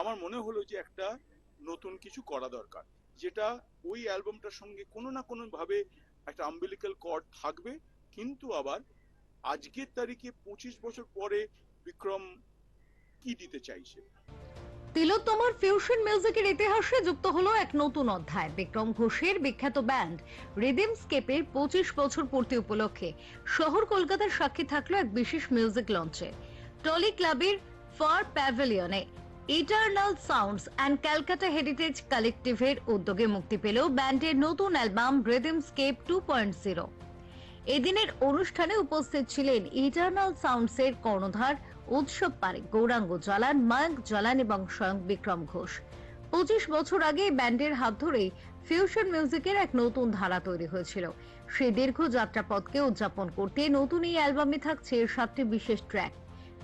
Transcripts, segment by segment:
আমার মনে হলো যে একটা নতুন কিছু করা দরকার, যেটা ওই অ্যালবামটার সঙ্গে কোনো না কোনো ভাবে একটা আম্বিলিক্যাল কর্ড থাকবে, কিন্তু আবার আজকের তারিখে 25 বছর পরে বিক্রম কি দিতে চাইছে। তিলোত্তমার ফিউশন মিউজিকের ইতিহাসে যুক্ত হলো এক নতুন অধ্যায়। বিক্রম ঘোষের বিখ্যাত ব্যান্ড রিদিমস্কেপের 25 বছর পূর্তি উপলক্ষে শহর কলকাতার সাক্ষী থাকলো এক বিশেষ মিউজিক লঞ্চে। টলি ক্লাবের ফার প্যাভিলিয়নে eternal sounds and Calcutta heritage কালেকটিভের উদ্যোগে মুক্তি পেল ব্যান্ডের নতুন অ্যালবাম রিদিমস্কেপ 2.0। এদিনের অনুষ্ঠানে উপস্থিত ছিলেন ইটারনাল সাউন্ডসের কর্ণধার উৎসব পারেখ, গৌরাঙ্গ জালান, মায়াঙ্ক জালান এবং স্বয়ং বিক্রম ঘোষ। 25 বছর আগে ব্যান্ডের হাত ধরেই ফিউশন মিউজিকের এক নতুন ধারা তৈরি হয়েছিল। সেই দীর্ঘ যাত্রাপথকে উদযাপন করতে নতুন এই অ্যালবামে থাকছে 7টি বিশেষ ট্র্যাক।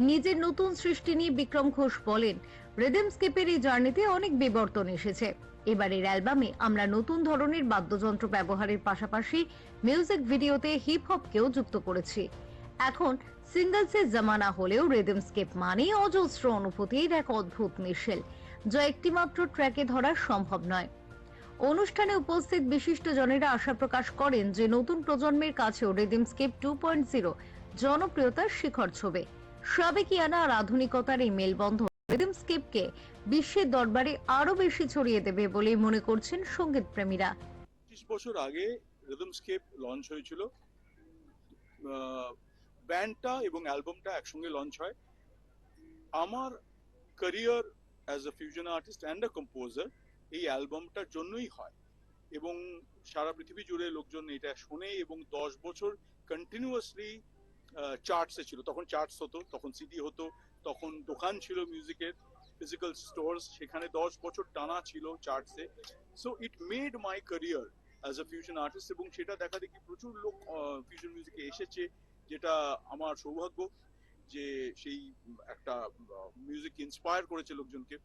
নিজের নতুন সৃষ্টি নিয়ে বিক্রম ঘোষ বলেন, রিদিমস্কেপের এই জার্নিতে অনেক বিবর্তন এসেছে। এবারের অ্যালবামে আমরা নতুন ধরনের বাদ্যযন্ত্র ব্যবহারের পাশাপাশি মিউজিক ভিডিওতে হিপ হপকেও যুক্ত করেছি। এখন সিঙ্গলসের জামানা হলেও রিদিমস্কেপ মানে অজস্র অনুভূতির এক অদ্ভুত মিশেল, যা একটিমাত্র ট্র্যাকে ধরা সম্ভব নয়। অনুষ্ঠানে উপস্থিত বিশিষ্টজনেরা আশা প্রকাশ করেন যে নতুন প্রজন্মের কাছেও রিদিমস্কেপ 2.0 জনপ্রিয়তার শিখর ছবে। সাবেকিয়ানা আর আধুনিকতার এই মেলবন্ধন রিদিমস্কেপকে বিশ্বের দরবারে আরো বেশি ছড়িয়ে দেবে বলে মনে করছেন সঙ্গীত প্রেমীরা। 25 বছর আগে রিদমস্কেপ লঞ্চ হয়েছিল, ব্যান্ডটা এবং অ্যালবামটা একসঙ্গে লঞ্চ হয়। আমার career as a fusion artist and a composer এই অ্যালবামটার জন্যই হয়, এবং সারা পৃথিবী জুড়ে লোকজন এটা শোনে, এবং 10 বছর কন্টিনিউয়াসলি চার্টসে ছিল। তখন চার্টস হতো, তখন সিডি হতো, তখন দোকান ছিল মিউজিকের, ফিজিক্যাল স্টোর্স, সেখানে 10 বছর টানা ছিল চার্টসে। So it made my career as a fusion artist, এবং সেটা দেখা দেখি প্রচুর লোক ফিউশন মিউজিকে এসেছে, যেটা আমার সৌভাগ্য যে সেই একটা মিউজিক ইন্সপায়ার করেছে লোকজনকে।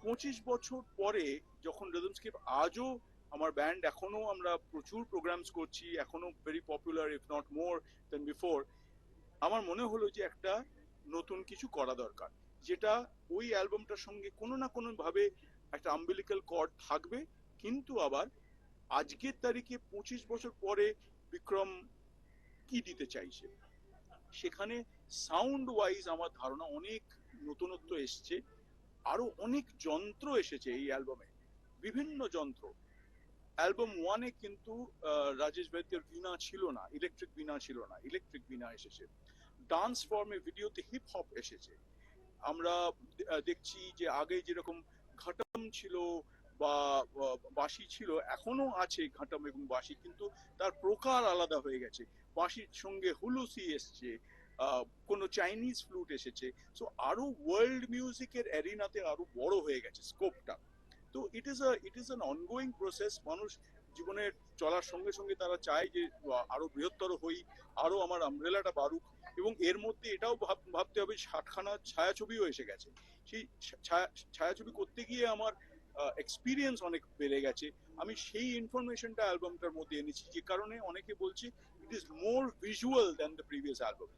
25 বছর পরে যখন রিদমস্কেপ আজও আমার ব্যান্ড, এখনো আমরা প্রচুর প্রোগ্রামস করছি, এখনো very popular if not more than before, আমার মনে হলো যে একটা নতুন কিছু করা দরকার, যেটা ওই অ্যালবামটার সঙ্গে কোনো না কোনো ভাবে একটা আম্বিলিক্যাল কর্ড থাকবে, কিন্তু আবার আজকের তারিখে 25 বছর পরে বিক্রম কি দিতে চাইছে। সেখানে সাউন্ড ওয়াইজ আমার ধারণা অনেক নতুনত্ব এসছে, আরো অনেক যন্ত্র এসেছে এই অ্যালবামে, বিভিন্ন যন্ত্র। অ্যালবাম ওয়ানে কিন্তু রাজেশ বৈদ্যের বীণা ছিল না, ইলেকট্রিক বীণা ছিল না, ইলেকট্রিক বীণা এসেছে। ডান্স ফর্মে ভিডিওতে হিপ হপ এসেছে। আমরা দেখছি যে আগে যেরকম ঘাটম ছিল বা বাঁশি ছিল, এখনো আছে ঘাটম এবং বাঁশি, কিন্তু তার প্রকার আলাদা হয়ে গেছে। বাঁশির সঙ্গে হুলুসি এসছে, কোনো চাইনিজ ফ্লুট এসেছে। সো আরো ওয়ার্ল্ড মিউজিকের অ্যারিনাতে আরো বড় হয়ে গেছে স্কোপটা। তো it is an ongoing process. মানুষ জীবনের চলার সঙ্গে সঙ্গে তারা চায় যে আরো বৃহত্তর হই, আরো আমার আমব্রেলাটা বাড়ুক, এবং এর মধ্যে এটাও ভাবতে হবে 60খানা ছায়াছবিও এসে গেছে। সেই ছায়াছবি করতে গিয়ে আমার এক্সপিরিয়েন্স অনেক বেড়ে গেছে। আমি সেই ইনফরমেশনটা অ্যালবামটার মধ্যে এনেছি, যে কারণে অনেকে বলছে it is more visual than the previous album.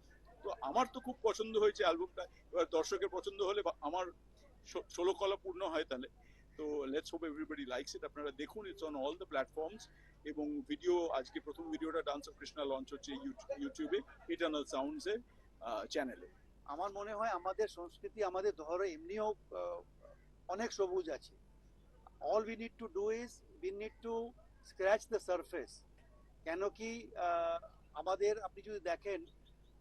তো আমার তো খুব পছন্দ হয়েছে অ্যালবামটা। এবার দর্শকের পছন্দ হলে আমার 16 কলা পূর্ণ হয় তাহলে। তো let's hope everybody likes it. আপনারা দেখুন, it's on all the platforms, এবং ভিডিও আজকে প্রথম ভিডিওটা ডান্স অফ কৃষ্ণা লঞ্চ হচ্ছে ইউটিউবে, ইটারনাল সাউন্ডস এর চ্যানেলে। আমার মনে হয় আমাদের সংস্কৃতি, আমাদের ধরো এমনিও অনেক সবুজ আছে। All we need to do is we need to scratch the surface. কেন কি আমাদের, আপনি যদি দেখেন,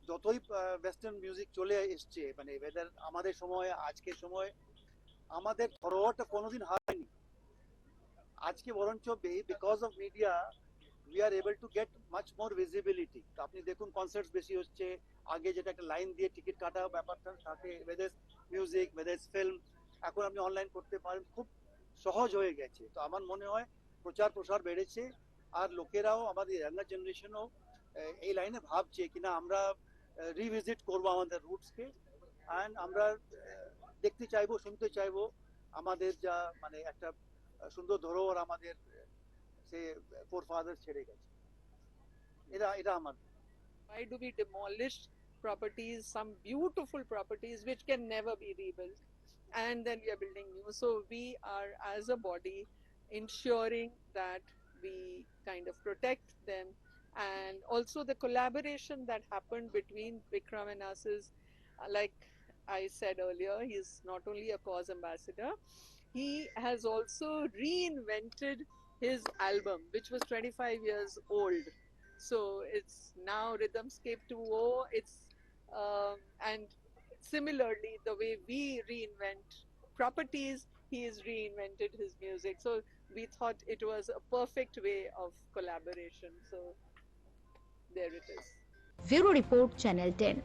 যতই ওয়েস্টার্ন মিউজিক চলে এসছে, মানে ওয়েদার আমাদের সময় আজকের সময় আমাদের ধরোয়াটা কোনোদিন হয়নি। আজকে বরঞ্চ because of media we are able to get much more visibility. তো আপনি দেখুন কনসার্টস বেশি হচ্ছে। আগে যেটা একটা লাইন দিয়ে টিকিট কাটা ব্যাপারটা থাকে, ওয়েদার মিউজিক, ওয়েদার ফিল্ম, এখন আপনি অনলাইন করতে পারেন, খুব সহজ হয়ে গেছে। তো আমার মনে হয় প্রচার প্রসার বেড়েছে, আর লোকেরাও, আমাদের ইয়াঙ্গার জেনারেশনও এই লাইনে ভাবছে কিনা আমরা রিভিজিট করবো আমাদের রুটসকে, অ্যান্ড আমরা দেখতে চাইবো, শুনতে চাইবো আমাদের যা মানে একটা সুন্দর ধরোহর আমাদের সে forefathers ছেড়ে গেছে। এটা আমার। Why do we demolish properties, some beautiful properties which can never be rebuilt? and then we are building new. So we are, as a body, ensuring that we kind of protect them. And also the collaboration that happened between Vikram and us is, like I said earlier, he's not only a cause ambassador, he has also reinvented his album, which was 25 years old. So it's now Rhythmscape 2.0. And similarly, the way we reinvent properties, he has reinvented his music. So we thought it was a perfect way of collaboration. So there it is. Bureau Report, Channel 10.